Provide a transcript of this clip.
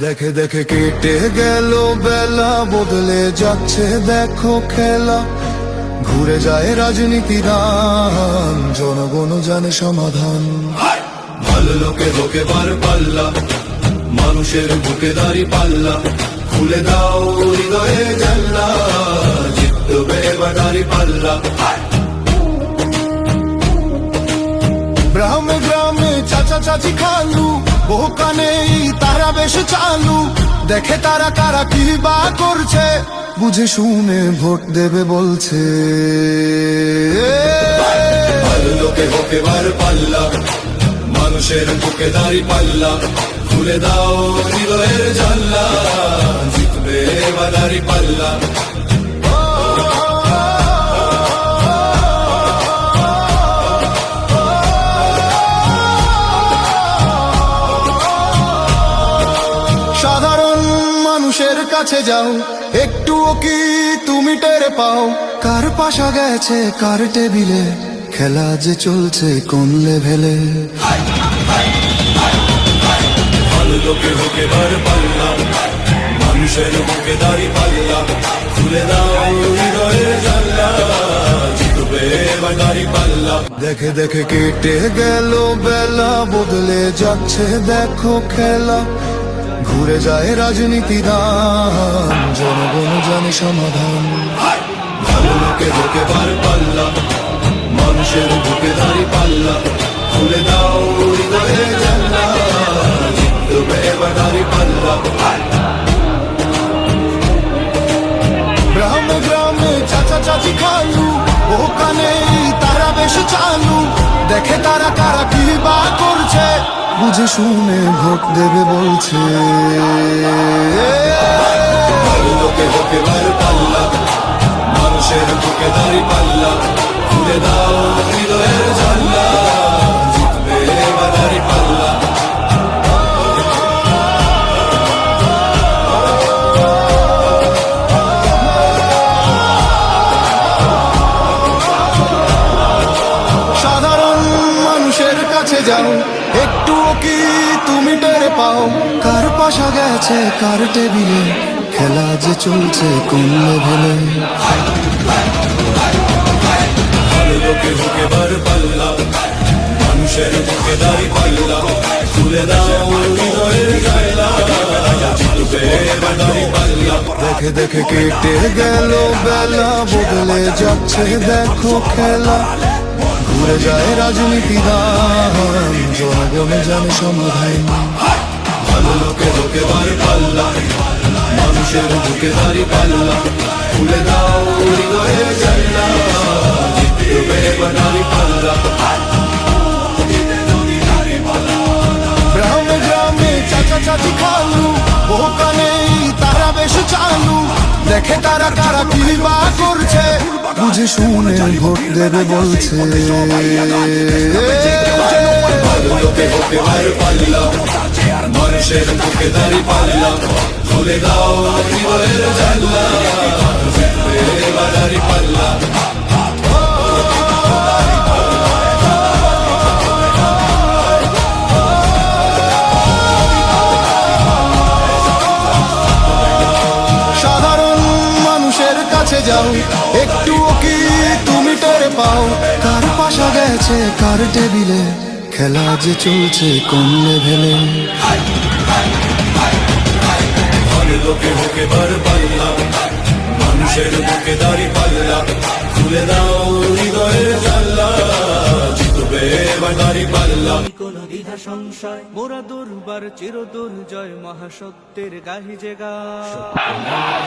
দেখে দেখে কেটে গেল বেলা, বদলে যাচ্ছে দেখো খেলা। ঘুরে যায় রাজনীতি রান, জনগণ জানে সমাধান। ভালো লোকে লোকে বার পাল্লা, মানুষের বুকে দাঁড়ি পাল্লা। খুলে দাও হৃদয়ে জানলা, জিতবে এবার দাঁড়ি পাল্লা। গ্রামে গ্রামে চাচা চাচি খালু, বহু কানে তারা বেশ চালু। দেখে তারা কারা কি বা করছে, বুঝে শুনে ভোট দেবে বলছে। ভালো লোকে হোকে বার পাল্লা, মানুষের বুকে দাঁড়ি পাল্লা। খুলে দাও হৃদয়ের জানলা, জিতবে এবার দাঁড়ি পাল্লা। সাধারণ মানুষের কাছে যাও, একটুও কি তুমি টের পাও? কার পাশা গেছে কার টেবিলে, খেলা যে চলছে কোন লেভেলে। ভালো লোকে হোকে বার পাল্লা, মানুষের বুকে দাঁড়ি পাল্লা। খুলে দাও হৃদয়ের জানলা, জিতবে এবার দাঁড়ি পাল্লা। দেখে দেখে কেটে গেল বেলা, বদলে যাচ্ছে দেখো খেলা। ঘুরে যায় রাজনীতি রান, জনগণ জানে সমাধান। ভালো লোকে লোকে বার পাল্লা, মানুষের বুকে দাঁড়ি পাল্লা। খুলে দাও হৃদয়ে জানলা, জিতবে এবার দাঁড়ি পাল্লা। গ্রামে গ্রামে চাচা চাচি খালু, বহু কানে তারা বেশ চালু। দেখে তারা কারা কি বা করছে, বুঝে শুনে ভোট দেবে বলছে। ভালো লোকে হোকে বার পাল্লা, মানুষের বুকে দাঁড়ি পাল্লা। খুলে দাও হৃদয়ের জানলা, জিতবে এবার দাঁড়ি পাল্লা। সাধারণ মানুষের কাছে যাও, একটুও কি তুমি টের পাও? কার পাশা গেছে কার টেবিলে, খেলা যে চলছে কোন লেভেলে। ভালো লোকে হোকে বার পাল্লা, মানুষের বুকে দাঁড়ি পাল্লা। খুলে দাও হৃদয়ের জানলা, জিতবে এবার দাঁড়ি পাল্লা। দেখে দেখে কেটে গেল বেলা, বদলে যাচ্ছে দেখো খেলা। ঘুরে যায় রাজনীতি রান, জনগণ জানে সমাধান। ভালো লোকে লোকে বার পাল্লা, মানুষের বুকে দাঁড়ি পাল্লা। খুলে দাও হৃদয়ের জানলা, জিতবে এবার দাঁড়ি পাল্লা। গ্রামে গ্রামে চাচা চাচি খালু, বহু কানে তারা বেশ চালু। দেখে তারা কারা কি বা করছে, বুঝে শুনে ভোট দেবে বলছে। ভালো লোকে হোকে বার পাল্লা, মানুষের বুকে দাঁড়ি পাল্লা। খুলে দাও হৃদয়ের জানলা, জিতবে এবার দাঁড়ি পাল্লা। সাধারণ মানুষের কাছে যাও, একটুও কি তুমি টের পাও? কার পাশা গেছে কার টেবিলে, খেলা যে চলছে কোন লেভেলে। ভালো লোকে হোকে বার পাল্লা, মানুষের বুকে দাঁড়ি পাল্লা। খুলে দাও হৃদয়ের জানলা, জিতবে এবার দাঁড়ি পাল্লা। কোনো দ্বিধা সংশয় মোরা দুর্বার চির দুর্জয়, মহাসত্যের গাহি যে গান।